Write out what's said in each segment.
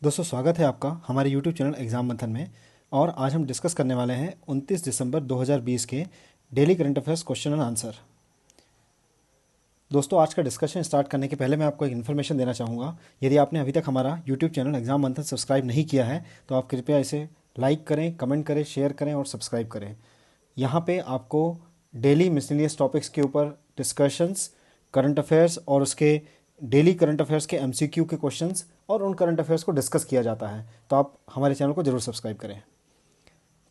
दोस्तों स्वागत है आपका हमारे YouTube चैनल एग्ज़ाम मंथन में। और आज हम डिस्कस करने वाले हैं 29 दिसंबर 2020 के daily current affairs question and answer. दोस्तों आज का डिस्कशन स्टार्ट करने के पहले मैं आपको एक इन्फॉर्मेशन देना चाहूँगा। यदि आपने अभी तक हमारा YouTube चैनल एग्ज़ाम मंथन सब्सक्राइब नहीं किया है तो आप कृपया इसे लाइक करें, कमेंट करें, शेयर करें और सब्सक्राइब करें। यहाँ पे आपको डेली मिसलेनियस टॉपिक्स के ऊपर डिस्कशंस, करंट अफेयर्स और उसके डेली करंट अफेयर्स के एमसीक्यू के क्वेश्चंस और उन करंट अफेयर्स को डिस्कस किया जाता है। तो आप हमारे चैनल को जरूर सब्सक्राइब करें।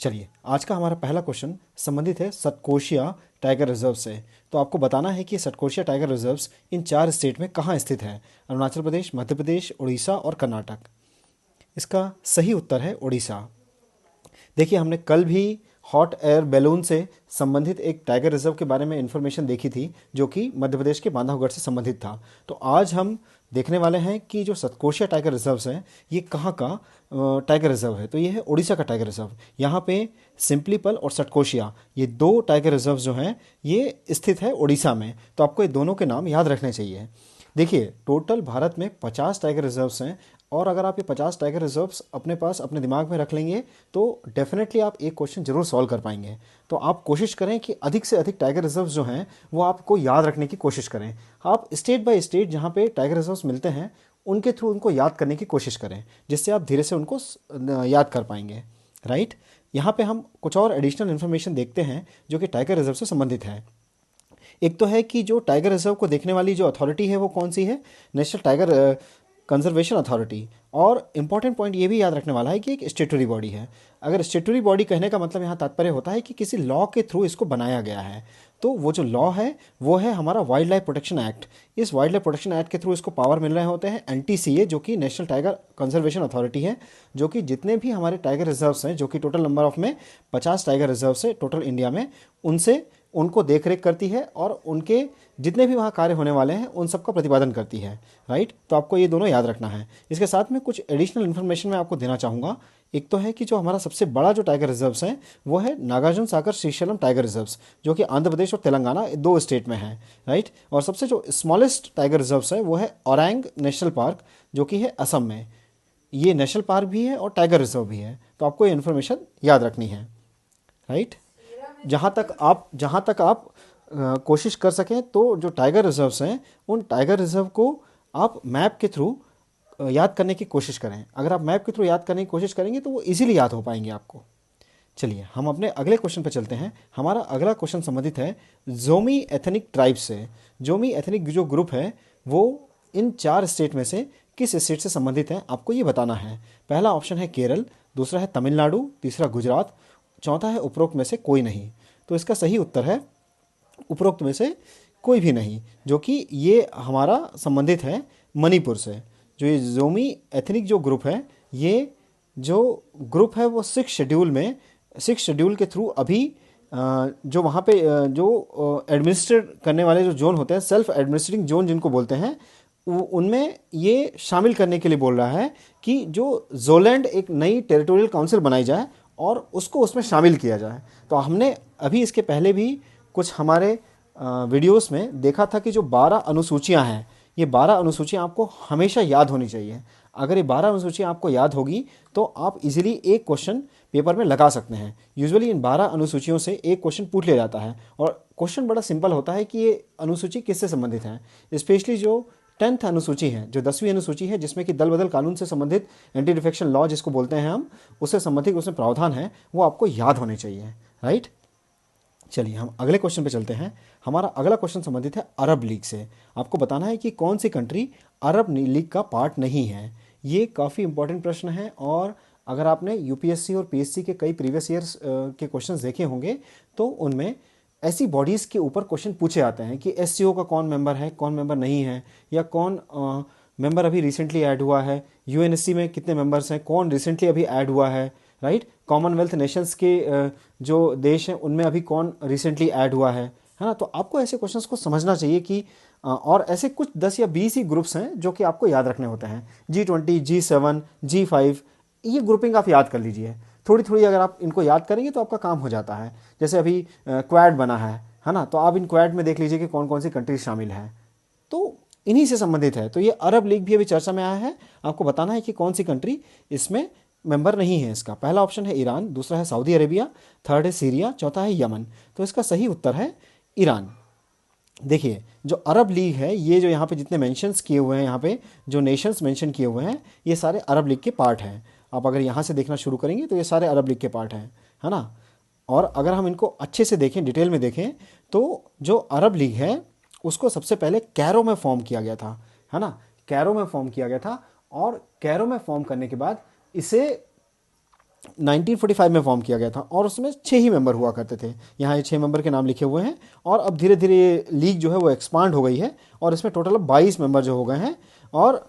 चलिए आज का हमारा पहला क्वेश्चन संबंधित है सतकोशिया टाइगर रिजर्व से। तो आपको बताना है कि सतकोशिया टाइगर रिजर्व्स इन 4 स्टेट में कहाँ स्थित है। अरुणाचल प्रदेश, मध्य प्रदेश, उड़ीसा और कर्नाटक। इसका सही उत्तर है उड़ीसा। देखिए हमने कल भी हॉट एयर बैलून से संबंधित एक टाइगर रिजर्व के बारे में इंफॉर्मेशन देखी थी जो कि मध्य प्रदेश के बांधवगढ़ से संबंधित था। तो आज हम देखने वाले हैं कि जो सतकोशिया टाइगर रिजर्व्स हैं ये कहाँ का टाइगर रिजर्व है। तो ये है उड़ीसा का टाइगर रिजर्व। यहाँ पे सिंपलीपल और सतकोशिया ये 2 टाइगर रिजर्व जो हैं ये स्थित है उड़ीसा में। तो आपको ये दोनों के नाम याद रखने चाहिए। देखिए टोटल भारत में 50 टाइगर रिजर्व्स हैं और अगर आप ये 50 टाइगर रिजर्व्स अपने पास अपने दिमाग में रख लेंगे तो डेफिनेटली आप एक क्वेश्चन जरूर सॉल्व कर पाएंगे। तो आप कोशिश करें कि अधिक से अधिक टाइगर रिजर्व्स जो हैं वो आपको याद रखने की कोशिश करें। आप स्टेट बाय स्टेट जहाँ पे टाइगर रिजर्व्स मिलते हैं उनके थ्रू उनको याद करने की कोशिश करें जिससे आप धीरे से उनको याद कर पाएंगे। राइट, यहाँ पे हम कुछ और एडिशनल इन्फॉर्मेशन देखते हैं जो कि टाइगर रिजर्व से संबंधित है। एक तो है कि जो टाइगर रिजर्व को देखने वाली जो अथॉरिटी है वो कौन सी है, नेशनल टाइगर कंजर्वेशन अथॉरिटी। और इम्पॉर्टेंट पॉइंट ये भी याद रखने वाला है कि एक स्टेटरी बॉडी है। अगर स्टेटरी बॉडी कहने का मतलब यहाँ तात्पर्य होता है कि किसी लॉ के थ्रू इसको बनाया गया है। तो वो जो लॉ है वो है हमारा वाइल्ड लाइफ प्रोटेक्शन एक्ट। इस वाइल्ड लाइफ प्रोटेक्शन एक्ट के थ्रू इसको पावर मिल रहे होते हैं एनटीसीए जो कि नेशनल टाइगर कंजर्वेशन अथॉरिटी है, जो कि जितने भी हमारे टाइगर रिजर्व्स हैं जो कि टोटल नंबर ऑफ में 50 टाइगर रिजर्व्स है टोटल इंडिया में, उनसे उनको देख रेख करती है और उनके जितने भी वहाँ कार्य होने वाले हैं उन सब का प्रतिपादन करती है। राइट, तो आपको ये दोनों याद रखना है। इसके साथ में कुछ एडिशनल इन्फॉर्मेशन मैं आपको देना चाहूँगा। एक तो है कि जो हमारा सबसे बड़ा जो टाइगर रिजर्व्स हैं वो है नागार्जुन सागर श्रीशैलम टाइगर रिजर्व्स जो कि आंध्र प्रदेश और तेलंगाना 2 स्टेट में है। राइट, और सबसे जो स्मॉलेस्ट टाइगर रिजर्व्स है वो है औरैंग नेशनल पार्क जो कि है असम में। ये नेशनल पार्क भी है और टाइगर रिजर्व भी है। तो आपको ये इन्फॉर्मेशन याद रखनी है। राइट, जहाँ तक आप कोशिश कर सकें तो जो टाइगर रिजर्व्स हैं उन टाइगर रिजर्व को आप मैप के थ्रू याद करने की कोशिश करें। अगर आप मैप के थ्रू याद करने की कोशिश करेंगे तो वो इजीली याद हो पाएंगे आपको। चलिए हम अपने अगले क्वेश्चन पर चलते हैं। हमारा अगला क्वेश्चन संबंधित है जोमी एथनिक ट्राइब से। जोमी एथनिक जो ग्रुप है वो इन 4 स्टेट में से किस स्टेट से संबंधित है आपको ये बताना है। पहला ऑप्शन है केरल, दूसरा है तमिलनाडु, तीसरा गुजरात, चौथा है उपरोक्त में से कोई नहीं। तो इसका सही उत्तर है उपरोक्त में से कोई भी नहीं, जो कि ये हमारा संबंधित है मणिपुर से। जो ये जोमी एथनिक जो ग्रुप है ये जो ग्रुप है वो 6 शेड्यूल के थ्रू अभी जो वहाँ पे जो एडमिनिस्ट्रेट करने वाले जो जोन होते हैं, सेल्फ एडमिनिस्ट्रेटिंग जोन जिनको बोलते हैं, उनमें ये शामिल करने के लिए बोल रहा है कि जो जोलैंड एक नई टेरिटोरियल काउंसिल बनाई जाए और उसको उसमें शामिल किया जाए। तो हमने अभी इसके पहले भी कुछ हमारे वीडियोस में देखा था कि जो 12 अनुसूचियां हैं ये 12 अनुसूचियां आपको हमेशा याद होनी चाहिए। अगर ये 12 अनुसूचियां आपको याद होगी तो आप इजीली एक क्वेश्चन पेपर में लगा सकते हैं। यूजुअली इन 12 अनुसूचियों से एक क्वेश्चन पूछ लिया जाता है और क्वेश्चन बड़ा सिंपल होता है कि ये अनुसूची किससे संबंधित है। स्पेशली जो 10th अनुसूची है, जो 10वीं अनुसूची है जिसमें कि दल बदल कानून से संबंधित एंटी डिफेक्शन लॉ जिसको बोलते हैं हम, उससे संबंधित उसमें प्रावधान है वो आपको याद होने चाहिए। राइट, चलिए हम अगले क्वेश्चन पे चलते हैं। हमारा अगला क्वेश्चन संबंधित है अरब लीग से। आपको बताना है कि कौन सी कंट्री अरब लीग का पार्ट नहीं है। ये काफ़ी इंपॉर्टेंट प्रश्न है और अगर आपने यूपीएससी और पीएससी के कई प्रीवियस ईयर्स के क्वेश्चंस देखे होंगे तो उनमें ऐसी बॉडीज़ के ऊपर क्वेश्चन पूछे जाते हैं कि एससीओ का कौन मेंबर है, कौन मेंबर नहीं है, या कौन मेंबर अभी रिसेंटली ऐड हुआ है, यूएनएससी में कितने मेंबर्स हैं, कौन रिसेंटली अभी ऐड हुआ है। राइट, कॉमनवेल्थ नेशंस के जो देश हैं उनमें अभी कौन रिसेंटली ऐड हुआ है ना। तो आपको ऐसे क्वेश्चंस को समझना चाहिए कि और ऐसे कुछ 10 या 20 ही ग्रुप्स हैं जो कि आपको याद रखने होते हैं। G20, G7, G5, ये ग्रुपिंग आप याद कर लीजिए। थोड़ी थोड़ी अगर आप इनको याद करेंगे तो आपका काम हो जाता है। जैसे अभी क्वाड बना है ना, तो आप इन क्वाड में देख लीजिए कि कौन कौन सी कंट्रीज शामिल है। तो इन्हीं से संबंधित है। तो ये अरब लीग भी अभी चर्चा में आया है, आपको बताना है कि कौन सी कंट्री इसमें मेंबर नहीं है। इसका पहला ऑप्शन है ईरान, दूसरा है सऊदी अरेबिया, थर्ड है सीरिया, चौथा है यमन। तो इसका सही उत्तर है ईरान। देखिए जो अरब लीग है, ये जो यहाँ पे जितने मेंशंस किए हुए हैं, यहाँ पे जो नेशंस मेंशन किए हुए हैं, ये सारे अरब लीग के पार्ट हैं। आप अगर यहाँ से देखना शुरू करेंगे तो ये सारे अरब लीग के पार्ट हैं, है ना। और अगर हम इनको अच्छे से देखें, डिटेल में देखें, तो जो अरब लीग है उसको सबसे पहले कैरो में फॉर्म किया गया था, है ना। कैरो में फॉर्म किया गया था, और कैरो में फॉर्म करने के बाद इसे 1945 में फॉर्म किया गया था, और उसमें 6 ही मेंबर हुआ करते थे। यहाँ ये 6 मेंबर के नाम लिखे हुए हैं, और अब धीरे धीरे ये लीग जो है वो एक्सपांड हो गई है, और इसमें टोटल 22 मेंबर जो हो गए हैं। और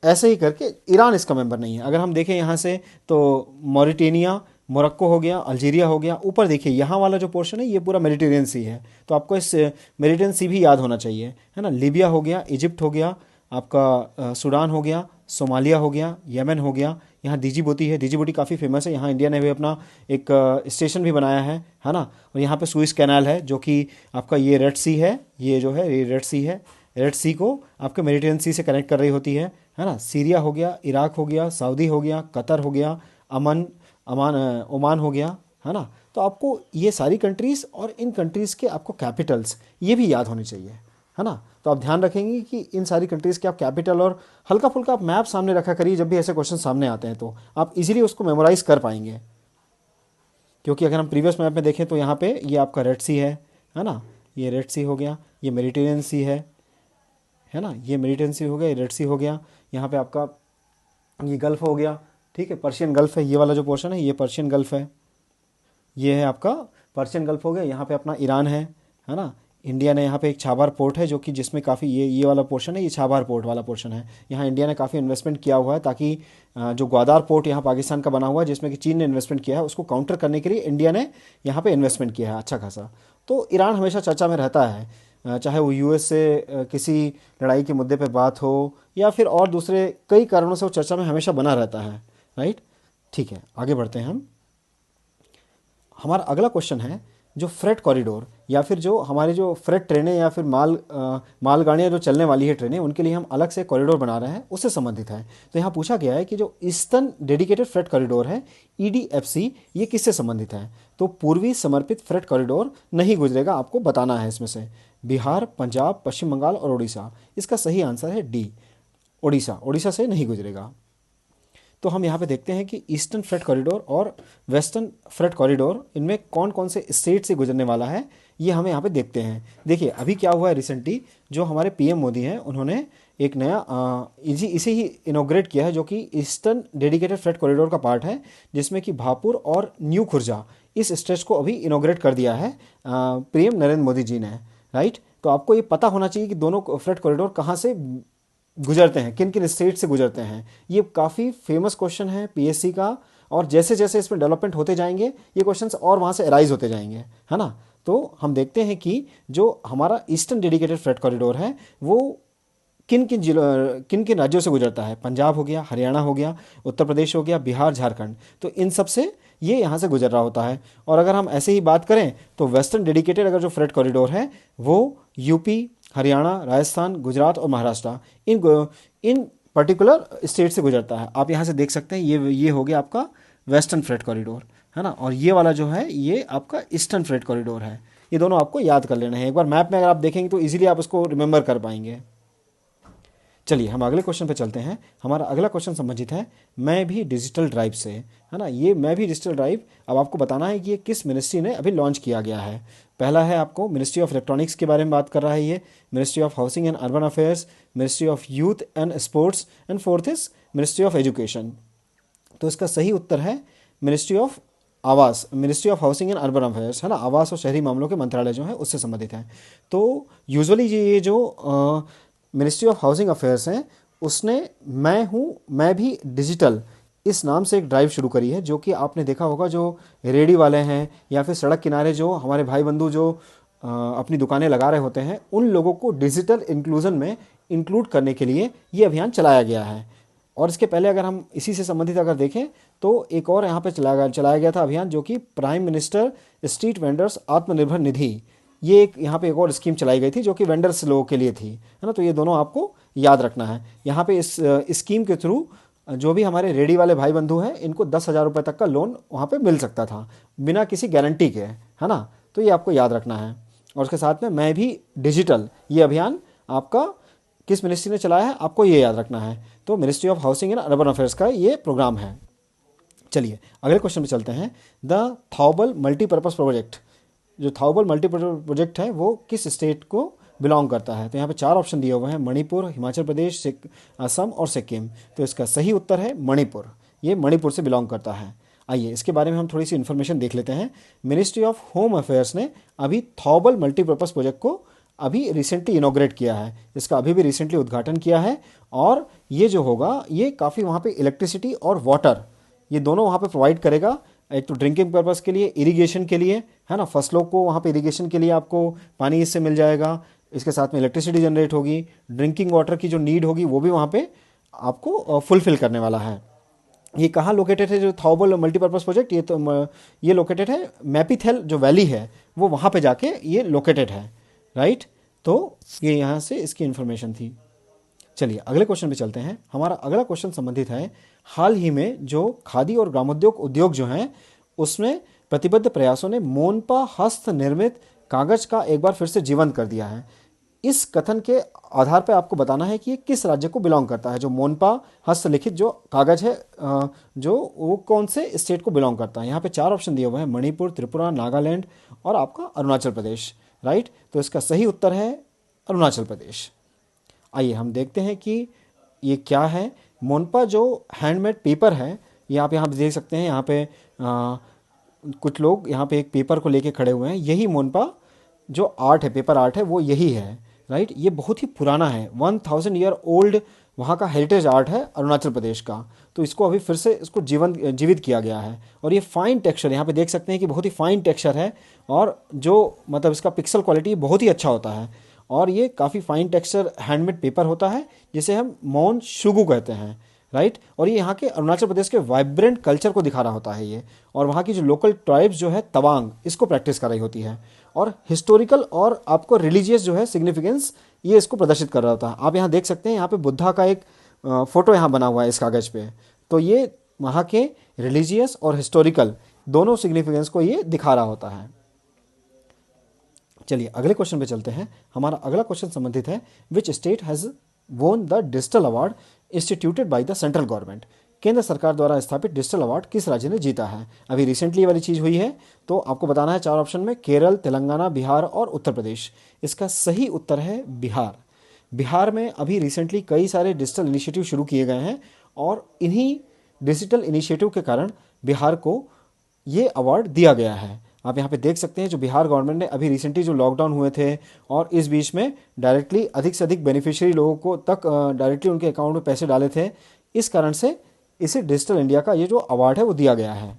ऐसे ही करके ईरान इसका मेंबर नहीं है। अगर हम देखें यहाँ से तो मॉरिटेनिया, मोरक्को हो गया, अल्जीरिया हो गया। ऊपर देखिए यहाँ वाला जो पोर्शन है ये पूरा मेडिटेरियन सी है, तो आपको इस मेडिटेरियन सी भी याद होना चाहिए, है ना। लीबिया हो गया, इजिप्ट हो गया, आपका सूडान हो गया, सोमालिया हो गया, यमन हो गया। यहाँ डिजिबूटी है, डिजिबूटी काफ़ी फेमस है, यहाँ इंडिया ने भी अपना एक स्टेशन भी बनाया है ना। और यहाँ पे सुइस कैनाल है, जो कि आपका ये रेड सी है, ये जो है ये रेड सी है, रेड सी को आपके मेडिटेरियन सी से कनेक्ट कर रही होती है ना। सीरिया हो गया, इराक हो गया, सऊदी हो गया, कतर हो गया, ओमान हो गया, है ना। तो आपको ये सारी कंट्रीज़ और इन कंट्रीज़ के आपको कैपिटल्स ये भी याद होने चाहिए, है ना। तो आप ध्यान रखेंगे कि इन सारी कंट्रीज़ के आप कैपिटल और हल्का फुल्का आप मैप सामने रखा करिए, जब भी ऐसे क्वेश्चन सामने आते हैं तो आप इजीली उसको मेमोराइज कर पाएंगे। क्योंकि अगर हम प्रीवियस मैप में देखें तो यहाँ पे ये आपका रेड सी है ना, ये रेड सी हो गया, ये मेडिटेरियन सी है ना, ये मेडिटेरियन सी हो गया, ये रेड सी हो गया, यहाँ पे आपका ये गल्फ़ हो गया, ठीक है, पर्शियन गल्फ़ है, ये वाला जो पोर्शन है ये पर्शियन गल्फ़ है, ये है आपका पर्शियन गल्फ़ हो गया। यहाँ पे अपना ईरान है ना। इंडिया ने यहाँ पे एक छाबार पोर्ट है, जो कि जिसमें काफ़ी ये वाला पोर्शन है, ये छाबार पोर्ट वाला पोर्शन है। यहाँ इंडिया ने काफ़ी इन्वेस्टमेंट किया हुआ है, ताकि जो ग्वादार पोर्ट यहाँ पाकिस्तान का बना हुआ है, जिसमें कि चीन ने इन्वेस्टमेंट किया है, उसको काउंटर करने के लिए इंडिया ने यहाँ पे इन्वेस्टमेंट किया है अच्छा खासा। तो ईरान हमेशा चर्चा में रहता है, चाहे वो यूएस से किसी लड़ाई के मुद्दे पे बात हो, या फिर और दूसरे कई कारणों से वो चर्चा में हमेशा बना रहता है, राइट। ठीक है, आगे बढ़ते हैं हम। हमारा अगला क्वेश्चन है, जो फ्रेट कॉरिडोर या फिर जो हमारे जो फ्रेट ट्रेनें या फिर मालगाड़ियाँ जो चलने वाली है ट्रेनें, उनके लिए हम अलग से कॉरिडोर बना रहे हैं, उससे संबंधित है। तो यहाँ पूछा गया है कि जो ईस्टर्न डेडिकेटेड फ्रेट कॉरिडोर है, ईडीएफसी, ये किससे संबंधित है। तो पूर्वी समर्पित फ्रेट कॉरिडोर नहीं गुजरेगा, आपको बताना है इसमें से। बिहार, पंजाब, पश्चिम बंगाल और उड़ीसा। इसका सही आंसर है डी, उड़ीसा। उड़ीसा से नहीं गुजरेगा। तो हम यहाँ पे देखते हैं कि ईस्टर्न फ्रेट कॉरिडोर और वेस्टर्न फ्रेट कॉरिडोर, इनमें कौन कौन से स्टेट से गुजरने वाला है, ये हमें यहाँ पे देखते हैं। देखिए अभी क्या हुआ है रिसेंटली, जो हमारे पीएम मोदी हैं, उन्होंने एक नया इसे ही इनोग्रेट किया है, जो कि ईस्टर्न डेडिकेटेड फ्रेट कॉरिडोर का पार्ट है, जिसमें कि भापुर और न्यू खुर्जा इस स्ट्रेच को अभी इनोग्रेट कर दिया है पीएम नरेंद्र मोदी जी ने, राइट। तो आपको ये पता होना चाहिए कि दोनों फ्रेट कॉरिडोर कहाँ से गुजरते हैं, किन किन स्टेट से गुजरते हैं। ये काफ़ी फेमस क्वेश्चन है पीएससी का, और जैसे जैसे इसमें डेवलपमेंट होते जाएंगे ये क्वेश्चंस और वहाँ से अराइज होते जाएंगे, है ना। तो हम देखते हैं कि जो हमारा ईस्टर्न डेडिकेटेड फ्रेट कॉरिडोर है वो किन किन जिलों, किन किन राज्यों से गुजरता है। पंजाब हो गया, हरियाणा हो गया, उत्तर प्रदेश हो गया, बिहार, झारखंड। तो इन सब से ये यहाँ से गुजर रहा होता है। और अगर हम ऐसे ही बात करें तो वेस्टर्न डेडिकेटेड अगर जो फ्रेट कॉरिडोर है वो यूपी, हरियाणा, राजस्थान, गुजरात और महाराष्ट्र, इन पर्टिकुलर स्टेट से गुजरता है। आप यहाँ से देख सकते हैं, ये हो गया आपका वेस्टर्न फ्रेट कॉरिडोर, है ना। और ये वाला जो है ये आपका ईस्टर्न फ्रेट कॉरिडोर है। ये दोनों आपको याद कर लेना है। एक बार मैप में अगर आप देखेंगे तो इजीली आप उसको रिमेंबर कर पाएंगे। चलिए हम अगले क्वेश्चन पे चलते हैं। हमारा अगला क्वेश्चन संबंधित है मैं भी डिजिटल ड्राइव से, है ना। ये मैं भी डिजिटल ड्राइव, अब आपको बताना है कि ये किस मिनिस्ट्री ने अभी लॉन्च किया गया है। पहला है आपको मिनिस्ट्री ऑफ इलेक्ट्रॉनिक्स के बारे में बात कर रहा है, ये ministry of housing and urban affairs, ministry of youth and sports, and fourth is ministry of education. तो इसका सही उत्तर है मिनिस्ट्री ऑफ आवास, ministry of housing and urban affairs, है ना। आवास और शहरी मामलों के मंत्रालय जो है उससे संबंधित है। तो यूजुअली ये जो मिनिस्ट्री ऑफ हाउसिंग अफेयर्स हैं, उसने मैं भी डिजिटल इस नाम से एक ड्राइव शुरू करी है, जो कि आपने देखा होगा जो रेडी वाले हैं या फिर सड़क किनारे जो हमारे भाई बंधु जो अपनी दुकानें लगा रहे होते हैं, उन लोगों को डिजिटल इंक्लूजन में इंक्लूड करने के लिए ये अभियान चलाया गया है। और इसके पहले अगर हम इसी से संबंधित अगर देखें तो एक और यहाँ पे चलाया गया था अभियान, जो कि prime minister street vendors Atmanirbhar Nidhi, ये एक यहाँ पे एक और स्कीम चलाई गई थी जो कि वेंडर्स लोगों के लिए थी, है ना। तो ये दोनों आपको याद रखना है। यहाँ पे इस स्कीम के थ्रू जो भी हमारे रेडी वाले भाई बंधु हैं इनको 10,000 रुपये तक का लोन वहाँ पे मिल सकता था बिना किसी गारंटी के, है ना। तो ये आपको याद रखना है। और उसके साथ में मैं भी डिजिटल, ये अभियान आपका किस मिनिस्ट्री ने चलाया है आपको ये याद रखना है। तो ministry of housing and urban affairs का ये प्रोग्राम है। चलिए अगले क्वेश्चन पे चलते हैं। द थाउबल मल्टीपर्पज़ प्रोजेक्ट, जो थाउबल मल्टीपर्पज़ प्रोजेक्ट है वो किस स्टेट को बिलोंग करता है। तो यहाँ पे 4 ऑप्शन दिए हुए हैं, मणिपुर, हिमाचल प्रदेश, असम और सिक्किम। तो इसका सही उत्तर है मणिपुर, ये मणिपुर से बिलोंग करता है। आइए इसके बारे में हम थोड़ी सी इन्फॉर्मेशन देख लेते हैं। मिनिस्ट्री ऑफ होम अफेयर्स ने अभी थाउबल मल्टीपर्पज़ प्रोजेक्ट को अभी रिसेंटली इनॉग्रेट किया है, इसका अभी भी रिसेंटली उद्घाटन किया है। और ये जो होगा ये काफ़ी वहाँ पे इलेक्ट्रिसिटी और वाटर ये दोनों वहाँ पे प्रोवाइड करेगा। एक तो ड्रिंकिंग पर्पज़ के लिए, इरिगेशन के लिए, है ना, फसलों को वहाँ पे इरिगेशन के लिए आपको पानी इससे मिल जाएगा। इसके साथ में इलेक्ट्रिसिटी जनरेट होगी, ड्रिंकिंग वाटर की जो नीड होगी वो भी वहाँ पे आपको फुलफिल करने वाला है। ये कहाँ लोकेटेड है जो थाउबल मल्टीपर्पज़ प्रोजेक्ट, ये लोकेटेड है मैपीथेल जो वैली है वो वहाँ पे जाके ये लोकेटेड है, राइट। तो ये यहाँ से इसकी इन्फॉर्मेशन थी। चलिए अगले क्वेश्चन पे चलते हैं। हमारा अगला क्वेश्चन संबंधित है हाल ही में जो खादी और ग्रामोद्योग जो हैं उसमें प्रतिबद्ध प्रयासों ने मोनपा हस्त निर्मित कागज का एक बार फिर से जीवंत कर दिया है। इस कथन के आधार पर आपको बताना है कि ये किस राज्य को बिलोंग करता है। जो मोनपा हस्तलिखित जो कागज है जो वो कौन से स्टेट को बिलोंग करता है। यहाँ पे 4 ऑप्शन दिए हुए हैं, मणिपुर, त्रिपुरा, नागालैंड और आपका अरुणाचल प्रदेश, राइट। तो इसका सही उत्तर है अरुणाचल प्रदेश। आइए हम देखते हैं कि ये क्या है। मोनपा जो हैंडमेड पेपर है ये आप यहाँ पे देख सकते हैं। यहाँ पे कुछ लोग यहाँ पे एक पेपर को लेके खड़े हुए हैं। यही मोनपा जो आर्ट है, पेपर आर्ट है, वो यही है, राइट। ये बहुत ही पुराना है, 1000 ईयर ओल्ड वहाँ का हेरिटेज आर्ट है अरुणाचल प्रदेश का। तो इसको अभी फिर से इसको जीवित किया गया है। और ये फाइन टेक्सचर यहाँ पे देख सकते हैं कि बहुत ही फाइन टेक्सचर है और जो मतलब इसका पिक्सल क्वालिटी बहुत ही अच्छा होता है। और ये काफ़ी फाइन टेक्सचर हैंडमेड पेपर होता है जिसे हम मोन शुगु कहते हैं, राइट। और ये यहाँ के अरुणाचल प्रदेश के वाइब्रेंट कल्चर को दिखा रहा होता है ये। और वहाँ की जो लोकल ट्राइब्स जो है तवांग, इसको प्रैक्टिस कर रही होती है। और हिस्टोरिकल और आपको रिलीजियस जो है सिग्निफिकेंस ये इसको प्रदर्शित कर रहा होता है। आप यहाँ देख सकते हैं यहाँ पे बुद्धा का एक फ़ोटो यहाँ बना हुआ है इस कागज़ पे। तो ये वहाँ के रिलीजियस और हिस्टोरिकल दोनों सिग्निफिकेंस को ये दिखा रहा होता है। चलिए अगले क्वेश्चन पे चलते हैं। हमारा अगला क्वेश्चन संबंधित है which state has won the digital award instituted by the central government. केंद्र सरकार द्वारा स्थापित डिजिटल अवार्ड किस राज्य ने जीता है। अभी रिसेंटली वाली चीज़ हुई है। तो आपको बताना है 4 ऑप्शन में, केरल, तेलंगाना, बिहार और उत्तर प्रदेश। इसका सही उत्तर है बिहार। बिहार में अभी रिसेंटली कई सारे डिजिटल इनिशिएटिव शुरू किए गए हैं और इन्हीं डिजिटल इनिशिएटिव के कारण बिहार को ये अवार्ड दिया गया है। आप यहाँ पे देख सकते हैं जो बिहार गवर्नमेंट ने अभी रिसेंटली जो लॉकडाउन हुए थे और इस बीच में डायरेक्टली अधिक से अधिक बेनिफिशियरी लोगों को तक डायरेक्टली उनके अकाउंट में पैसे डाले थे, इस कारण से इसे डिजिटल इंडिया का ये जो अवार्ड है वो दिया गया है।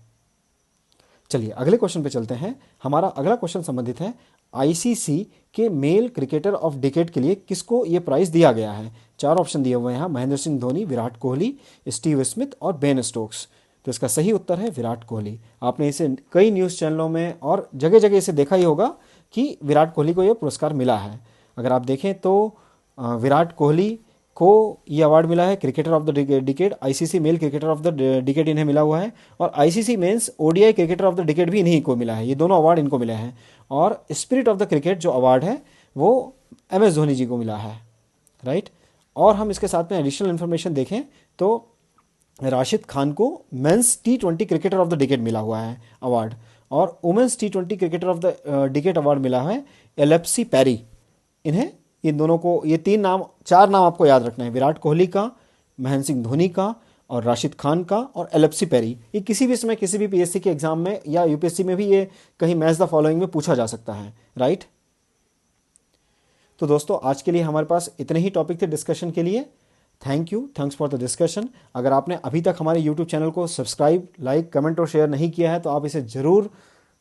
चलिए अगले क्वेश्चन पे चलते हैं। हमारा अगला क्वेश्चन संबंधित है आईसीसी के मेल क्रिकेटर ऑफ डिकेड के लिए किसको ये प्राइज़ दिया गया है। 4 ऑप्शन दिए हुए हैं यहाँ, महेंद्र सिंह धोनी, विराट कोहली, स्टीव स्मिथ और बेन स्टोक्स। तो इसका सही उत्तर है विराट कोहली। आपने इसे कई न्यूज़ चैनलों में और जगह जगह इसे देखा ही होगा कि विराट कोहली को यह पुरस्कार मिला है। अगर आप देखें तो विराट कोहली को ये अवार्ड मिला है cricketer of the decade, ICC male cricketer of the decade इन्हें मिला हुआ है और ICC men's ODI cricketer of the decade भी इन्हीं को मिला है। ये दोनों अवार्ड इनको मिले हैं। और स्पिरिट ऑफ द क्रिकेट जो अवार्ड है वो एमएस धोनी जी को मिला है, राइट। और हम इसके साथ में एडिशनल इन्फॉर्मेशन देखें तो राशिद खान को men's T20 cricketer of the decade मिला हुआ है अवार्ड और women's T20 cricketer of the decade award मिला है एलेप्सी पैरी। इन्हें इन दोनों को ये 4 नाम आपको याद रखना है, विराट कोहली का, महेंद्र सिंह धोनी का और राशिद खान का और एलेप्सी पैरी। ये किसी भी समय किसी भी पीएससी के एग्जाम में या यूपीएससी में भी ये कहीं मैच द फॉलोइंग में पूछा जा सकता है, राइट। तो दोस्तों आज के लिए हमारे पास इतने ही टॉपिक थे डिस्कशन के लिए। Thanks for the discussion. अगर आपने अभी तक हमारे यूट्यूब चैनल को सब्सक्राइब, लाइक, कमेंट और शेयर नहीं किया है तो आप इसे ज़रूर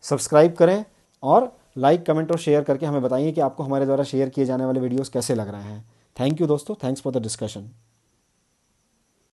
सब्सक्राइब करें और लाइक, कमेंट और शेयर करके हमें बताइए कि आपको हमारे द्वारा शेयर किए जाने वाले वीडियोस कैसे लग रहे हैं। थैंक यू दोस्तों, थैंक्स फॉर द डिस्कशन।